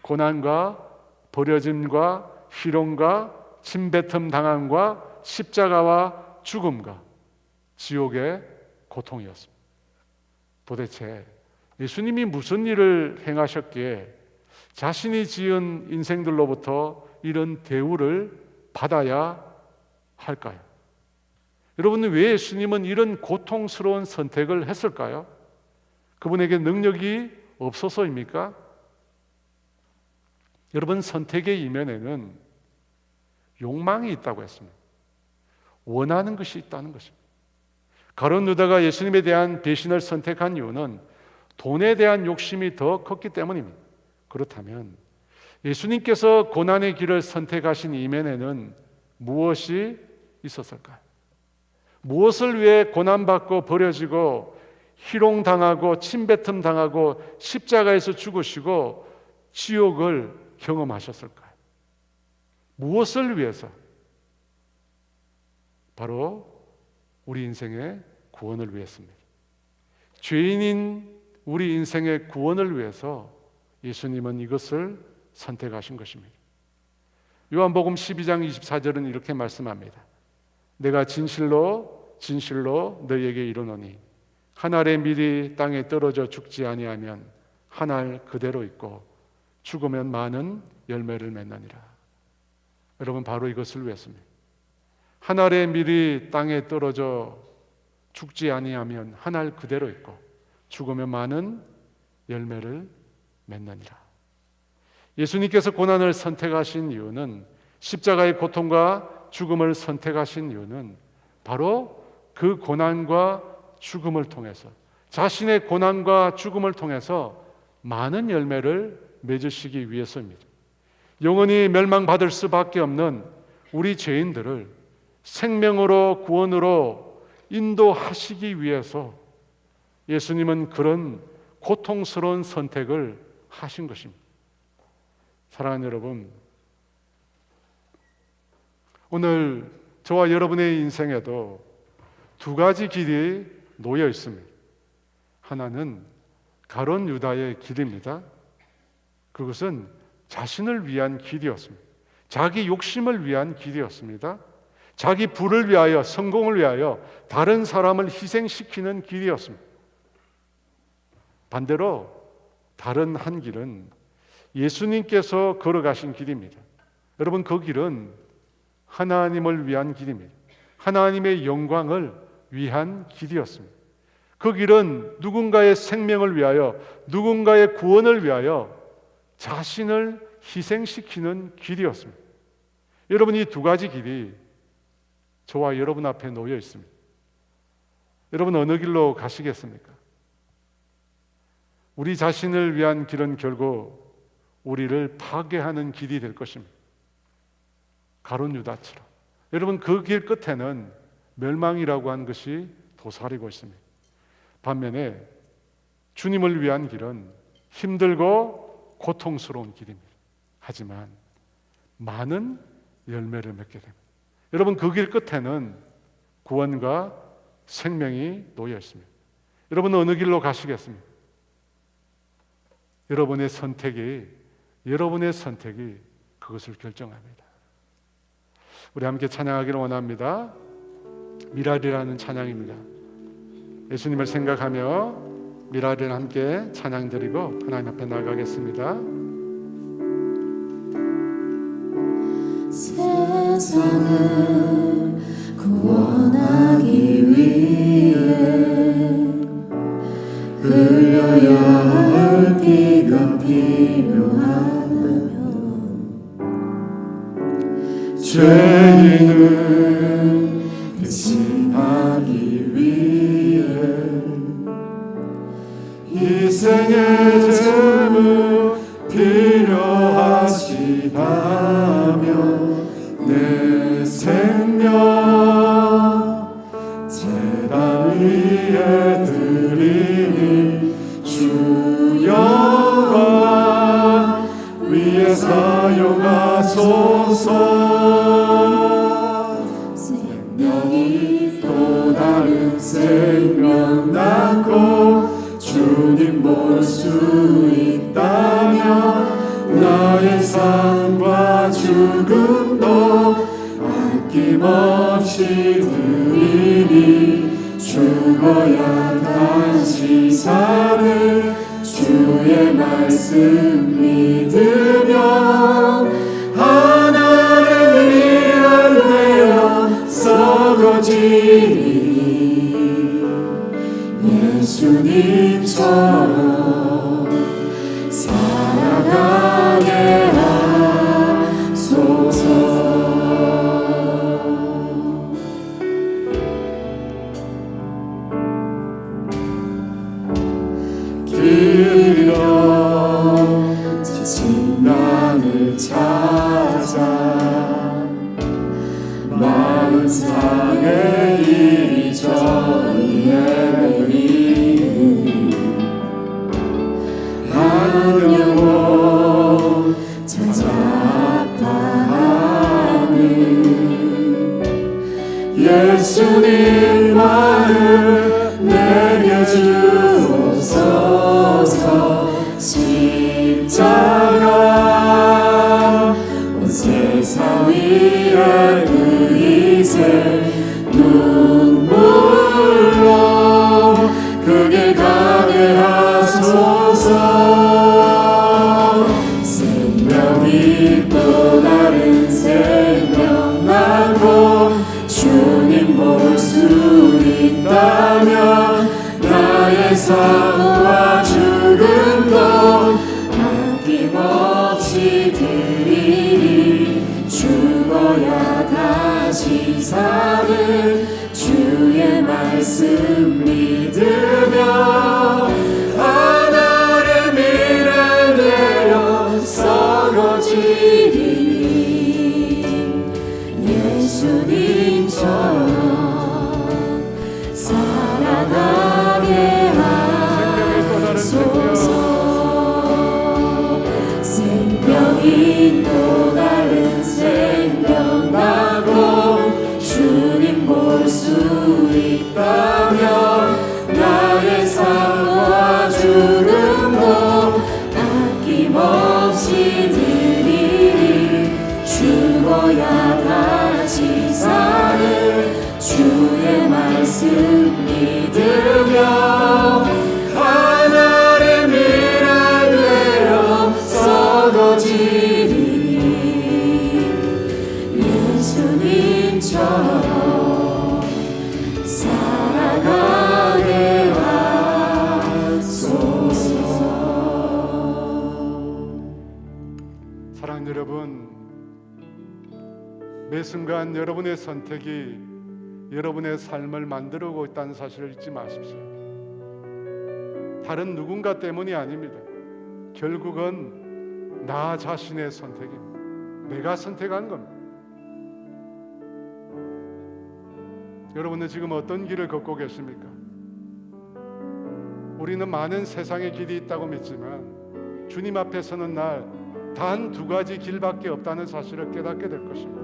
고난과 버려짐과 희롱과 침뱉음 당함과 십자가와 죽음과 지옥의 고통이었습니다. 도대체 예수님이 무슨 일을 행하셨기에 자신이 지은 인생들로부터 이런 대우를 받아야 할까요? 여러분, 왜 예수님은 이런 고통스러운 선택을 했을까요? 그분에게 능력이 없어서입니까? 여러분, 선택의 이면에는 욕망이 있다고 했습니다. 원하는 것이 있다는 것입니다. 가룟 유다가 예수님에 대한 배신을 선택한 이유는 돈에 대한 욕심이 더 컸기 때문입니다. 그렇다면 예수님께서 고난의 길을 선택하신 이면에는 무엇이 있었을까요? 무엇을 위해 고난받고 버려지고 희롱당하고 침뱉음 당하고 십자가에서 죽으시고 지옥을 경험하셨을까요? 무엇을 위해서? 바로 우리 인생의 구원을 위해서입니다. 죄인인 우리 인생의 구원을 위해서 예수님은 이것을 선택하신 것입니다. 요한복음 12장 24절은 이렇게 말씀합니다. 내가 진실로 진실로 너희에게 이르노니 한 알의 밀이 땅에 떨어져 죽지 아니하면 한 알 그대로 있고 죽으면 많은 열매를 맺느니라. 여러분, 바로 이것을 위해서입니다. 한 알의 밀이 땅에 떨어져 죽지 아니하면 한 알 그대로 있고 죽으면 많은 열매를 맺느니라. 예수님께서 고난을 선택하신 이유는, 십자가의 고통과 죽음을 선택하신 이유는 바로 그 고난과 죽음을 통해서, 자신의 고난과 죽음을 통해서 많은 열매를 맺으시기 위해서입니다. 영원히 멸망받을 수밖에 없는 우리 죄인들을 생명으로 구원으로 인도하시기 위해서 예수님은 그런 고통스러운 선택을 하신 것입니다. 사랑하는 여러분, 오늘 저와 여러분의 인생에도 두 가지 길이 놓여 있습니다. 하나는 가룟 유다의 길입니다. 그것은 자신을 위한 길이었습니다. 자기 욕심을 위한 길이었습니다. 자기 부를 위하여, 성공을 위하여 다른 사람을 희생시키는 길이었습니다. 반대로 다른 한 길은 예수님께서 걸어가신 길입니다. 여러분, 그 길은 하나님을 위한 길입니다. 하나님의 영광을 위한 길이었습니다. 그 길은 누군가의 생명을 위하여, 누군가의 구원을 위하여 자신을 희생시키는 길이었습니다. 여러분, 이 두 가지 길이 저와 여러분 앞에 놓여 있습니다. 여러분, 어느 길로 가시겠습니까? 우리 자신을 위한 길은 결국 우리를 파괴하는 길이 될 것입니다. 가룟 유다처럼. 여러분, 그 길 끝에는 멸망이라고 하는 것이 도사리고 있습니다. 반면에 주님을 위한 길은 힘들고 고통스러운 길입니다. 하지만 많은 열매를 맺게 됩니다. 여러분, 그 길 끝에는 구원과 생명이 놓여 있습니다. 여러분은 어느 길로 가시겠습니까? 여러분의 선택이 그것을 결정합니다. 우리 함께 찬양하기를 원합니다. 미랄이라는 찬양입니다. 예수님을 생각하며 미랄을 함께 찬양드리고 하나님 앞에 나가겠습니다. 세상을 구원하기 위해 흘려야 할 피가 필요하다면 죄인은 대신하기 위해 희생의 제물 필요하시다면 내 생명 제단 위에 드리니 주 영광 위에 사용하소서. 생명이 또 다른 생명 낳고 주님 볼 수 있다면 나의 삶과 죽음도 아낌없이 드리니 죽어야 다시 사는 주의 말씀 믿으며 하나의 미랄 되어 썩어지니 예수님처럼 살아가게 하소서. 길이여 지친 나를 찾아 마음 상해 이리저리 헤매이는 한 영혼 찾아 아파하는 예수님 마음 내게 주옵소서. 십자가 온 세상 위에 그 이세 눈물로 그 길 가게 하소서. 생명이 또 다른 생명 낳고 주님 볼 수 있다면 나의 삶과 죽음도 아낌없이 드리니 죽어야 다시 사는 주의 말 말씀 믿으며 하나의 미래 되어 서러지리니 예수님처럼 살아가게 하소서. 생명이 또 다른 생명 나고 주님 볼 수 있다면 나의 삶과 죽음도 아낌없이 드리리. 죽어야 다시 사는 주의 말씀 믿으며 하나의 미래 되어 서러지리니 예수님처럼 살아가게 하소서. 사랑하는 여러분, 매 순간 여러분의 선택이 여러분의 삶을 만들어오고 있다는 사실을 잊지 마십시오. 다른 누군가 때문이 아닙니다. 결국은 나 자신의 선택입니다. 내가 선택한 겁니다. 여러분은 지금 어떤 길을 걷고 계십니까? 우리는 많은 세상의 길이 있다고 믿지만 주님 앞에 서는 날 단 두 가지 길밖에 없다는 사실을 깨닫게 될 것입니다.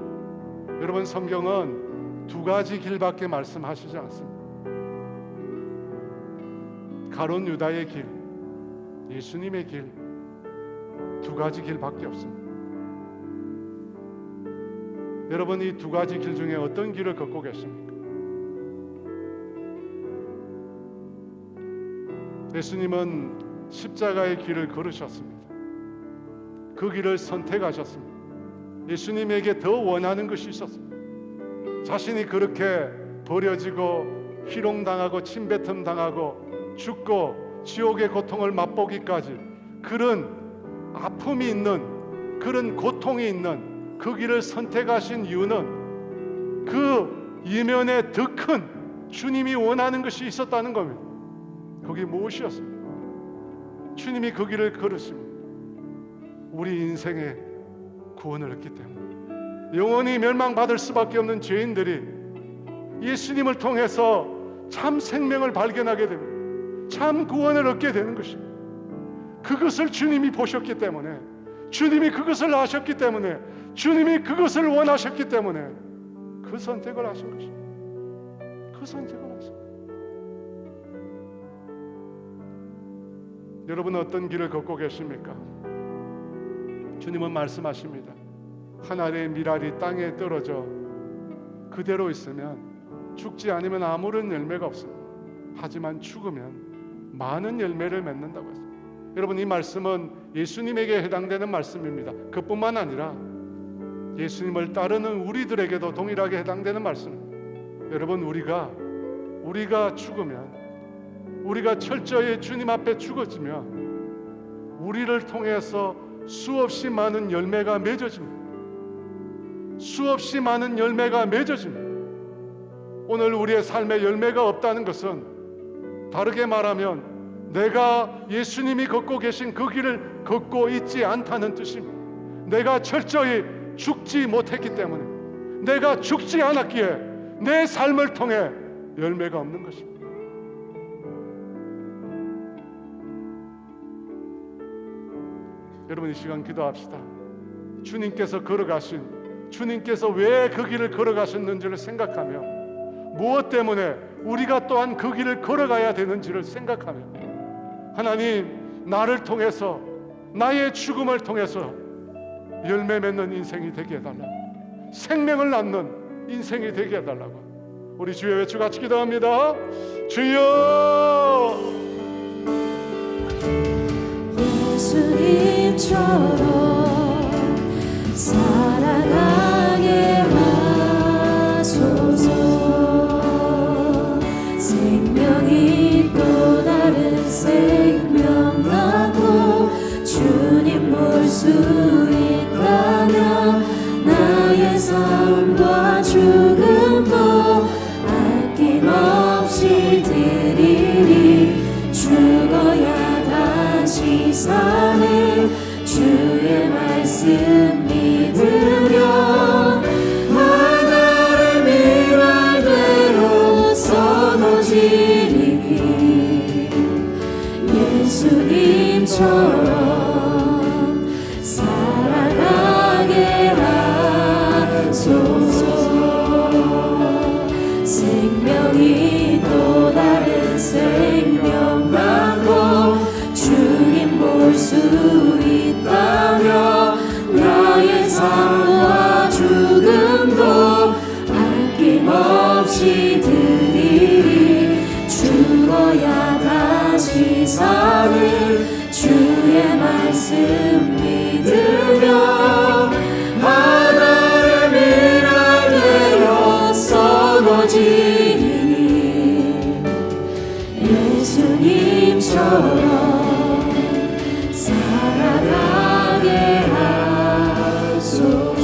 여러분, 성경은 두 가지 길밖에 말씀하시지 않습니다. 가룟 유다의 길, 예수님의 길, 두 가지 길밖에 없습니다. 여러분, 이 두 가지 길 중에 어떤 길을 걷고 계십니까? 예수님은 십자가의 길을 걸으셨습니다. 그 길을 선택하셨습니다. 예수님에게 더 원하는 것이 있었습니다. 자신이 그렇게 버려지고 희롱당하고 침뱉음당하고 죽고 지옥의 고통을 맛보기까지 그런 아픔이 있는, 그런 고통이 있는 그 길을 선택하신 이유는 그 이면에 더 큰 주님이 원하는 것이 있었다는 겁니다. 그게 무엇이었습니까? 주님이 그 길을 걸으시면 우리 인생의 구원을 얻기 때문에 영원히 멸망받을 수밖에 없는 죄인들이 예수님을 통해서 참 생명을 발견하게 됩니다. 참 구원을 얻게 되는 것입니다. 그것을 주님이 보셨기 때문에, 주님이 그것을 아셨기 때문에, 주님이 그것을 원하셨기 때문에 그 선택을 하신 것입니다. 그 선택을 하신 것입니다. 여러분은 어떤 길을 걷고 계십니까? 주님은 말씀하십니다. 하나의 밀알이 땅에 떨어져 그대로 있으면 죽지 않으면 아무런 열매가 없습니다. 하지만 죽으면 많은 열매를 맺는다고 했습니다. 여러분, 이 말씀은 예수님에게 해당되는 말씀입니다. 그뿐만 아니라 예수님을 따르는 우리들에게도 동일하게 해당되는 말씀입니다. 여러분, 우리가 죽으면, 우리가 철저히 주님 앞에 죽어지면 우리를 통해서 수없이 많은 열매가 맺어집니다. 수없이 많은 열매가 맺어집니다. 오늘 우리의 삶에 열매가 없다는 것은 다르게 말하면 내가 예수님이 걷고 계신 그 길을 걷고 있지 않다는 뜻입니다. 내가 철저히 죽지 못했기 때문에, 내가 죽지 않았기에 내 삶을 통해 열매가 없는 것입니다. 여러분, 이 시간 기도합시다. 주님께서 걸어가신, 주님께서 왜 그 길을 걸어가셨는지를 생각하며, 무엇 때문에 우리가 또한 그 길을 걸어가야 되는지를 생각하며, 하나님, 나를 통해서, 나의 죽음을 통해서 열매 맺는 인생이 되게 해달라고, 생명을 낳는 인생이 되게 해달라고 우리 주여 외쳐 같이 기도합니다. 주여, 예수님처럼 살아가게 하소서. 생명이 또 다른 생명 나고 주님 볼 수 있다면 나의 삶과 죽음도 아낌없이 드리리. 죽어야 다시 사는 주의 말씀 믿으며 하나를 미랄대로 쏟아지리. 예수님처럼 살아가게 하소서. 생명이 또 다른 생명 낳고 주님 볼 수 있다며 나의 삶과 죽음도 아낌없이 드리리. 죽어야 다시 사는 주의 말씀 믿으며 하나를 미랄대로 쏟아지니. 예수님처럼 살아가게 하소서.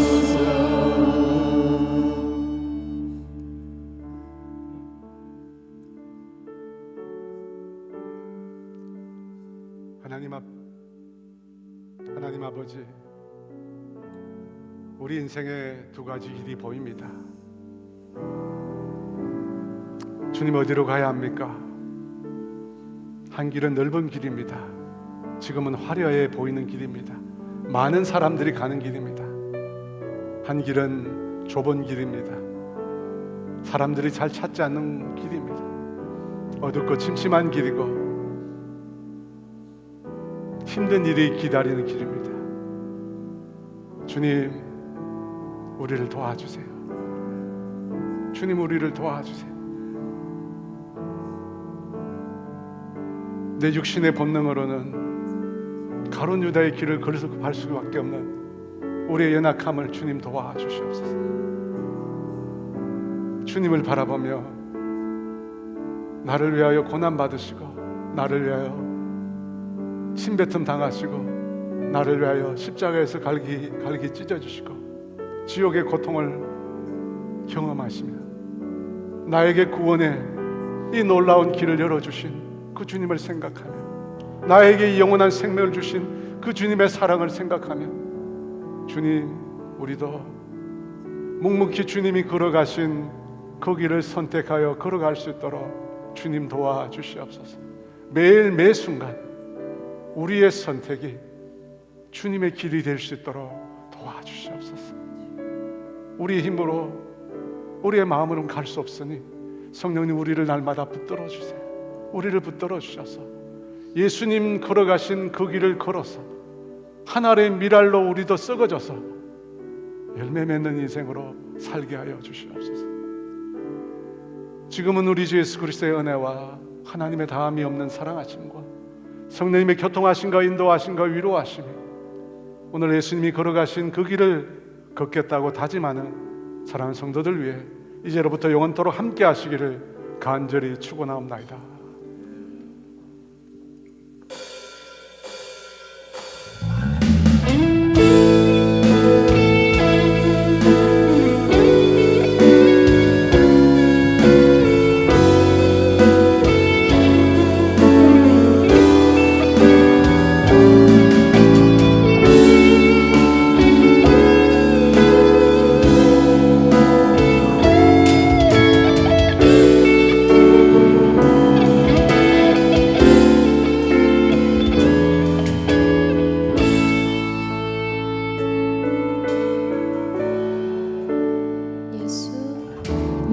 하나님 아버지, 우리 인생에 두 가지 길이 보입니다. 주님, 어디로 가야 합니까? 한 길은 넓은 길입니다. 지금은 화려해 보이는 길입니다. 많은 사람들이 가는 길입니다. 한 길은 좁은 길입니다. 사람들이 잘 찾지 않는 길입니다. 어둡고 침침한 길이고 힘든 일이 기다리는 길입니다. 주님, 우리를 도와주세요. 주님, 우리를 도와주세요. 내 육신의 본능으로는 가룟 유다의 길을 갈 수밖에 없는 우리의 연약함을 주님 도와주시옵소서. 주님을 바라보며 나를 위하여 고난받으시고 나를 위하여 침뱉음 당하시고 나를 위하여 십자가에서 갈기 찢어주시고 지옥의 고통을 경험하시며 나에게 구원의 이 놀라운 길을 열어주신 그 주님을 생각하며 나에게 이 영원한 생명을 주신 그 주님의 사랑을 생각하며 주님, 우리도 묵묵히 주님이 걸어가신 그 길을 선택하여 걸어갈 수 있도록 주님 도와주시옵소서. 매일 매 순간 우리의 선택이 주님의 길이 될 수 있도록 도와주시옵소서. 우리의 힘으로 우리의 마음으로는 갈 수 없으니 성령님, 우리를 날마다 붙들어 주세요. 우리를 붙들어 주셔서 예수님 걸어가신 그 길을 걸어서 하나의 미랄로 우리도 썩어져서 열매 맺는 인생으로 살게 하여 주시옵소서. 지금은 우리 주 예수 그리스도의 은혜와 하나님의 다함이 없는 사랑하심과 성령님의 교통하심과 인도하심과 위로하심이 오늘 예수님이 걸어가신 그 길을 걷겠다고 다짐하는 사랑하는 성도들 위해 이제로부터 영원토록 함께 하시기를 간절히 축원하옵나이다.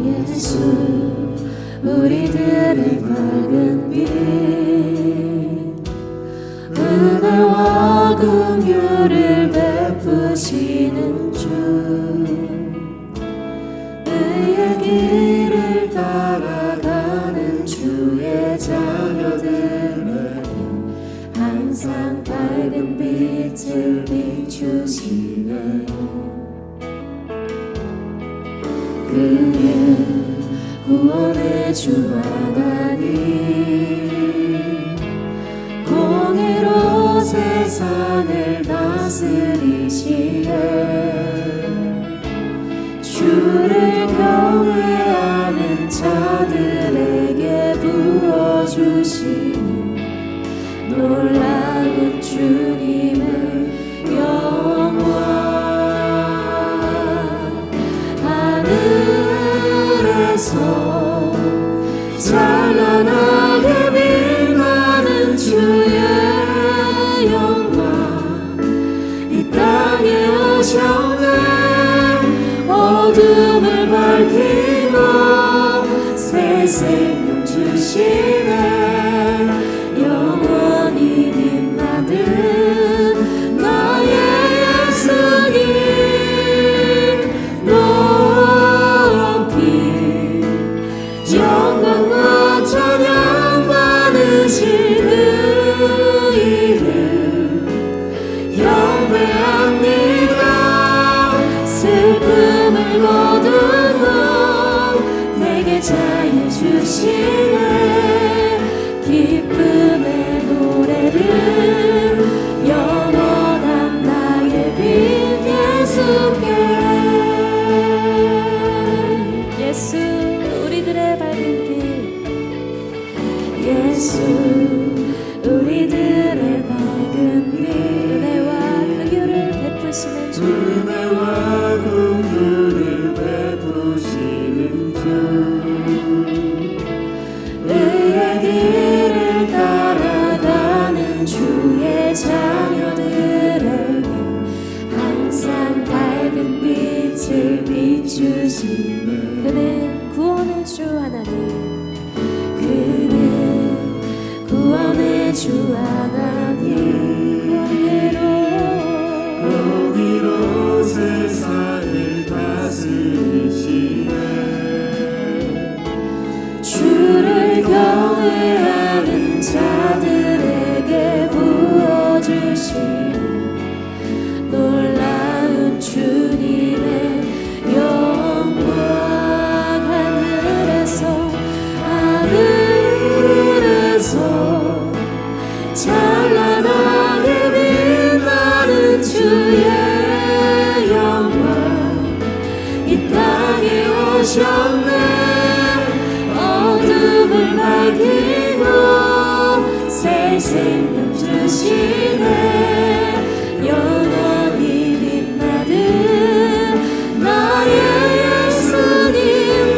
예수, 우리들의 밝은 빛, 은혜와 긍휼을 베푸시는 주, 의의 길을 따라가는 주의 자녀들에게 항상 밝은 빛을 비추시네. 그의 구원의 주 하나님, 공의로 세상을 다스리시네. 주를 경외하는 자들에게 부어주시는 놀라운 주님의 영광 하늘에서 찬란하게 빛나는 주의 영광 이 땅에 오셨네 어둠을 밝히고 새 생명 주시네 영원히 빛나는 나의 예수님 높이 영광과 찬양 받으시는 이름 경배합니다 슬픔을 거두고 내게 자유 주시네 기쁨의 노래를 영원한 나의 빛 예수께 예수 우리들의 밝은 빛 예수 우리들의 밝은 빛 은혜와 긍휼을 베푸시는 주 은혜와 긍휼을 베푸시는 주 의의 길을 따라가는 주의 자녀들에게 항상 밝은 빛을 비추시네 그는 구원의 주 하나님 그는 구원의 주 하나님 공의로 세상을 다스리시네 주를 경외하는 자들에게 부어주시는 놀라운 주님의 영광 하늘에서 찬란하게 빛나는 주의 영광 이 땅에 오셨네 어둠을 밝히고 새 생명 주시네 영원히 빛나는 나의 예수님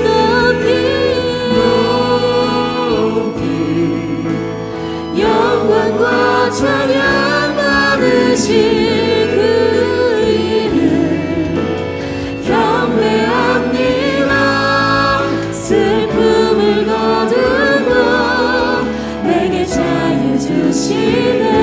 높이 영광과 찬양 받으실 그 이름 경배합니다 슬픔을 거두고 내게 자유 주시네